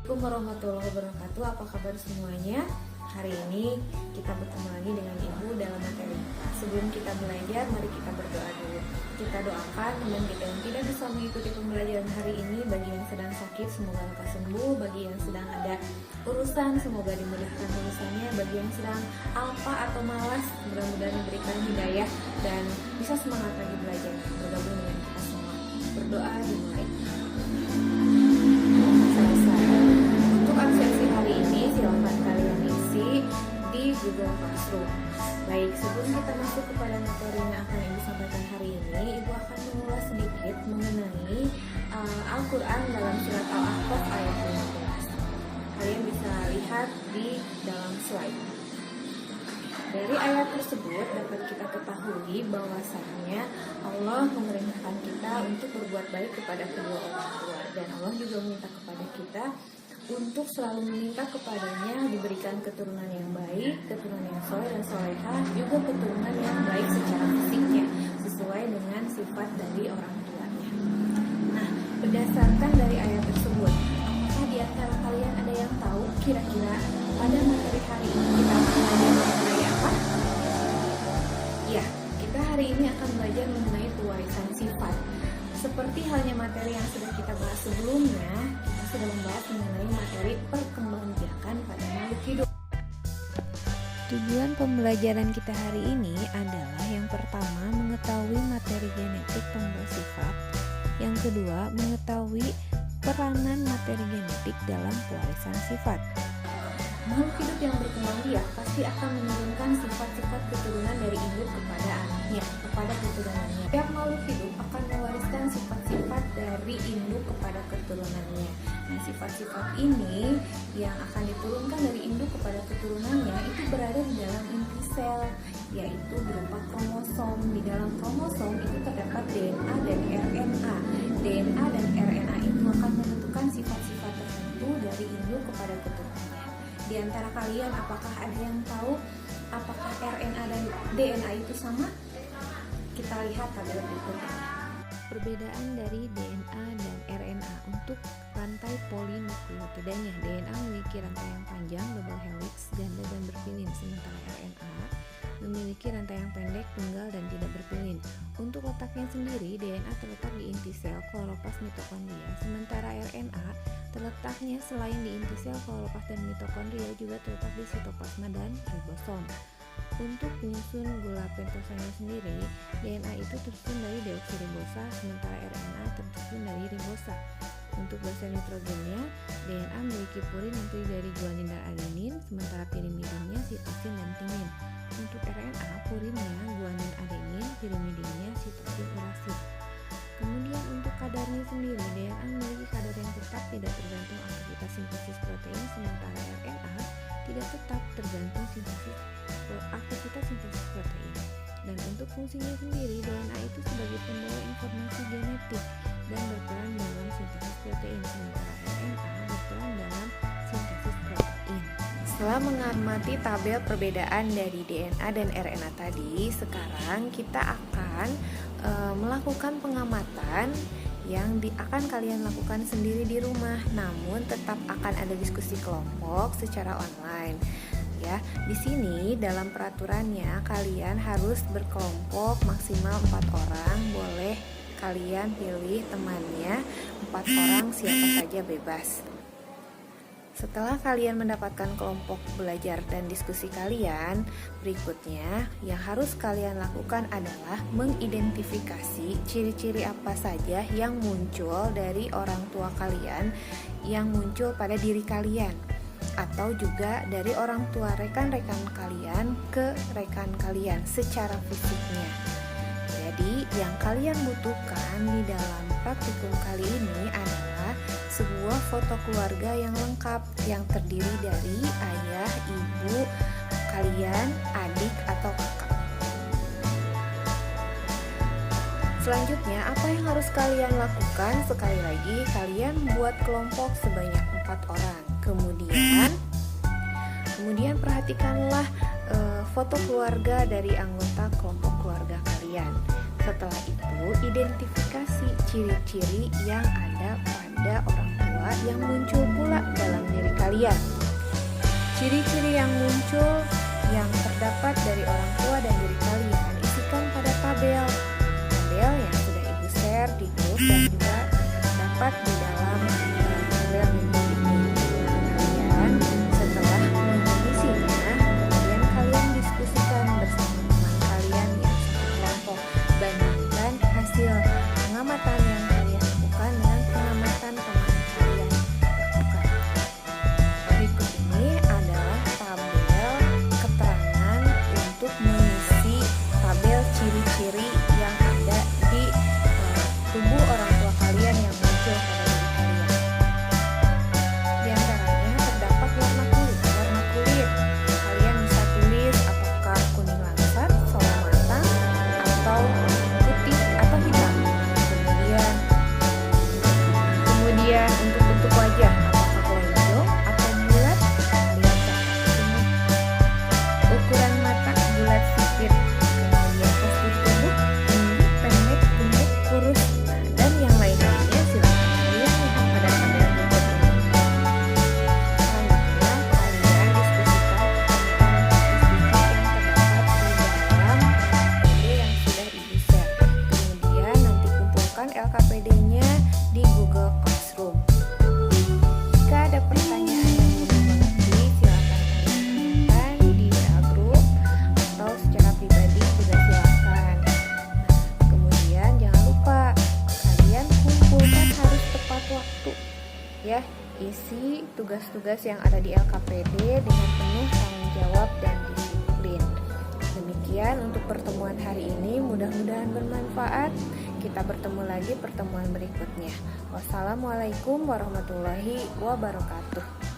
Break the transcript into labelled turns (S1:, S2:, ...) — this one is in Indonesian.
S1: Assalamualaikum warahmatullahi wabarakatuh. Apa kabar semuanya? Hari ini kita bertemu lagi dengan Ibu dalam materi. Sebelum kita belajar, mari kita berdoa dulu. Kita doakan teman kita yang tidak bisa mengikuti pembelajaran hari ini. Bagi yang sedang sakit, semoga lekas sembuh. Bagi yang sedang ada urusan, semoga dimudahkan urusannya. Bagi yang sedang alpa atau malas, mudah-mudahan diberikan hidayah dan bisa semangat lagi belajar. Bergabung dengan kita semua. Berdoa dimulai. Absensi hari ini silakan kalian isi di Google Classroom. Baik, sebelum kita masuk kepada materi yang akan Ibu sampaikan hari ini, Ibu akan mengulas sedikit mengenai Al-Quran dalam surat Al-Ahqaf ayat 15. Kalian bisa lihat di dalam slide. Dari ayat tersebut dapat kita ketahui bahwasannya Allah memerintahkan kita untuk berbuat baik kepada kedua orang tua, dan Allah juga meminta kepada kita untuk selalu meminta kepadanya diberikan keturunan yang baik, keturunan yang soleh dan solehah, juga keturunan yang baik secara fisiknya, sesuai dengan sifat dari orang tuanya. Nah, berdasarkan dari ayat tersebut, apakah di antara kalian ada yang tahu kira-kira pada materi hari ini kita akan belajar mengenai apa? Ya, kita hari ini akan belajar mengenai pewarisan sifat. Seperti halnya materi yang sudah kita bahas sebelumnya, kita sudah membahas mengenai materi perkembangbiakan pada makhluk hidup.
S2: Tujuan pembelajaran kita hari ini adalah yang pertama mengetahui materi genetik pembawa sifat, yang kedua mengetahui peranan materi genetik dalam pewarisan sifat.
S1: Makhluk hidup yang berkembang biak pasti akan menurunkan sifat-sifat keturunan dari induk kepada anaknya, kepada keturunannya. Setiap makhluk hidup akan mewariskan sifat-sifat dari induk kepada keturunannya. Nah, sifat-sifat ini yang akan diturunkan dari induk kepada keturunannya itu berada di dalam inti sel, yaitu berupa kromosom. Di dalam kromosom itu terdapat DNA dan RNA. DNA dan RNA itu akan menentukan sifat-sifat tertentu dari induk kepada keturunannya. Di antara kalian, apakah ada yang tahu apakah RNA dan DNA itu sama? Kita lihat tabel berikutnya.
S2: Perbedaan dari DNA dan RNA untuk rantai polinukleotidanya. DNA memiliki rantai yang panjang, double helix, ganda dan berpilin, sementara RNA memiliki rantai yang pendek, tunggal dan tidak berpilin. Untuk letaknya sendiri, DNA terletak di inti sel kloroplast mitokondria, sementara RNA terletaknya selain di inti sel kloroplast dan mitokondria juga terletak di sitoplasma dan ribosom. Untuk penyusun gula pentosanya sendiri, DNA itu tersusun dari deoksiribosa, sementara RNA tersusun dari ribosa. Untuk basa nitrogennya, DNA memiliki purin yang terdiri dari guanin dan adenin, sementara pirimidinnya sitosin dan timin. Untuk RNA, purinnya guanin adenin, pirimidinnya sitosin urasil. Kemudian untuk kadarnya sendiri, DNA memiliki kadar yang tetap tidak tergantung aktivitas sintesis protein, sementara RNA tidak tetap tergantung aktivitas sintesis protein. Dan untuk fungsinya sendiri, DNA itu sebagai pembawa informasi genetik dan berperan dalam sintesis protein, sementara RNA berperan dalam sintesis protein.
S1: Setelah mengamati tabel perbedaan dari DNA dan RNA tadi, sekarang kita akan melakukan pengamatan yang akan kalian lakukan sendiri di rumah, namun tetap akan ada diskusi kelompok secara online. Ya, di sini dalam peraturannya kalian harus berkelompok maksimal 4 orang, boleh kalian pilih temannya 4 orang, siapa saja bebas. Setelah kalian mendapatkan kelompok belajar dan diskusi kalian, berikutnya yang harus kalian lakukan adalah mengidentifikasi ciri-ciri apa saja yang muncul dari orang tua kalian, yang muncul pada diri kalian, atau juga dari orang tua rekan-rekan kalian ke rekan kalian secara fisiknya. Jadi yang kalian butuhkan di dalam praktikum kali ini adalah sebuah foto keluarga yang lengkap, yang terdiri dari ayah, ibu, kalian, adik atau kakak. Selanjutnya, apa yang harus kalian lakukan? Sekali lagi, kalian buat kelompok sebanyak 4 orang. Kemudian perhatikanlah foto keluarga dari anggota kelompok keluarga kalian. Setelah itu, identifikasi ciri-ciri yang ada pada orang tua tua yang muncul pula dalam diri kalian. Ciri-ciri yang muncul yang terdapat dari orang tua dan diri kalian isikan pada tabel yang sudah Ibu share di grup dan juga dapat di dalam tabel minggu ini. Kemudian setelah mengisinya, kemudian kalian diskusikan bersama teman kalian yang satu kelompok. Bandingkan hasil pengamatan yang kalian lakukan dengan pengamatan teman kalian lakukan. Berikut ini adalah tabel keterangan untuk mengisi tabel ciri-ciri yang ada di tubuh orang tua kalian yang muncul pada diri kalian. Di antaranya terdapat warna kulit. Warna kulit kalian bisa tulis apakah kuning langsat, sawo matang, atau putih atau hitam. Kemudian untuk bentuk wajah, apakah lonjong atau bulat, kalian catat. Ukuran mata bulat sipit. Kemudian postur tubuh tinggi, pendek, kurus, dan yang lain-lainnya silakan kalian lihat pada tabel berikut ini. Selanjutnya kalian diskusikan tentang yang terdapat di dalam LKPD yang sudah Ibu share. Kemudian nanti kumpulkan LKPD-nya di Google Classroom. Jika ada pertanyaan yang belum mengerti, silakan kalian tanyakan di WA group atau secara pribadi juga silakan. Kemudian jangan lupa kalian kumpulkan harus tepat waktu ya. Isi tugas-tugas yang ada di LKPD dengan penuh tanggung jawab dan disiplin. Demikian untuk pertemuan hari ini, mudah-mudahan bermanfaat. Kita bertemu lagi pertemuan berikutnya. Wassalamualaikum warahmatullahi wabarakatuh.